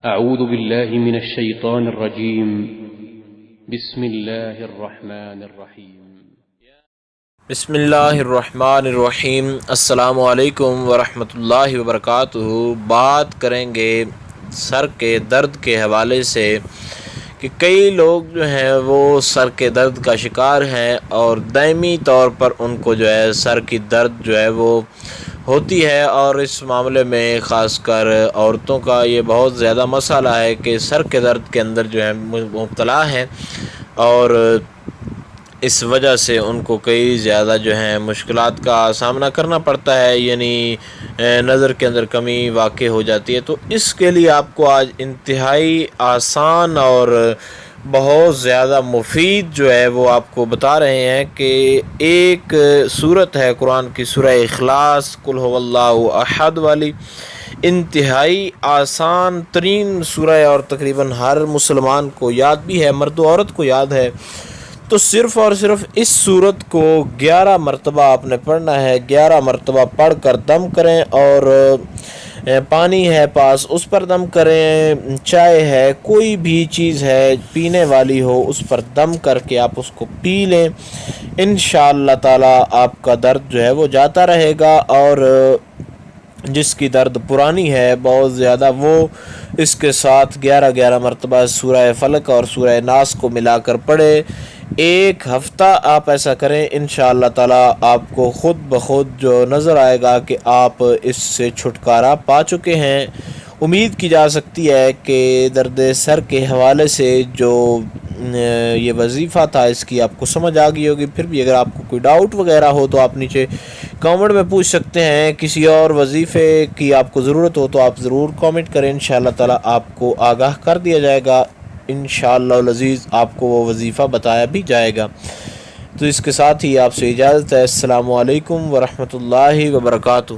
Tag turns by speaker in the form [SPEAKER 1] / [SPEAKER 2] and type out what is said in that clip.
[SPEAKER 1] أعوذ بالله من الشيطان الرجيم. بسم الله الرحمن الرحيم.
[SPEAKER 2] بسم اللہ الرحمن الرحیم۔ السلام علیکم ورحمۃ اللہ وبرکاتہ۔ بات کریں گے سر کے درد کے حوالے سے کہ کئی لوگ جو ہیں وہ سر کے درد کا شکار ہیں اور دائمی طور پر ان کو جو ہے سر کی درد جو ہے وہ ہوتی ہے، اور اس معاملے میں خاص کر عورتوں کا یہ بہت زیادہ مسئلہ ہے کہ سر کے درد کے اندر جو ہے مبتلا ہیں، اور اس وجہ سے ان کو کئی زیادہ جو ہیں مشکلات کا سامنا کرنا پڑتا ہے، یعنی نظر کے اندر کمی واقع ہو جاتی ہے۔ تو اس کے لیے آپ کو آج انتہائی آسان اور بہت زیادہ مفید جو ہے وہ آپ کو بتا رہے ہیں کہ ایک صورت ہے قرآن کی، سورہ اخلاص قل هو اللہ احد والی، انتہائی آسان ترین سورہ ہے اور تقریباً ہر مسلمان کو یاد بھی ہے، مرد و عورت کو یاد ہے۔ تو صرف اور صرف اس صورت کو 11 مرتبہ آپ نے پڑھنا ہے، 11 مرتبہ پڑھ کر دم کریں، اور پانی ہے پاس اس پر دم کریں، چائے ہے، کوئی بھی چیز ہے پینے والی ہو اس پر دم کر کے آپ اس کو پی لیں، انشاءاللہ تعالی آپ کا درد جو ہے وہ جاتا رہے گا۔ اور جس کی درد پرانی ہے بہت زیادہ، وہ اس کے ساتھ 11 مرتبہ سورہ فلق اور سورہ ناس کو ملا کر پڑھے۔ ایک ہفتہ آپ ایسا کریں، انشاءاللہ تعالی آپ کو خود بخود جو نظر آئے گا کہ آپ اس سے چھٹکارا پا چکے ہیں۔ امید کی جا سکتی ہے کہ درد سر کے حوالے سے جو یہ وظیفہ تھا اس کی آپ کو سمجھ آ گئی ہوگی۔ پھر بھی اگر آپ کو کوئی ڈاؤٹ وغیرہ ہو تو آپ نیچے کامنٹ میں پوچھ سکتے ہیں، کسی اور وظیفے کی آپ کو ضرورت ہو تو آپ ضرور کامنٹ کریں، انشاءاللہ تعالی آپ کو آگاہ کر دیا جائے گا، انشاءاللہ العزیز آپ کو وہ وظیفہ بتایا بھی جائے گا۔ تو اس کے ساتھ ہی آپ سے اجازت ہے۔ السلام علیکم ورحمۃ اللہ وبرکاتہ۔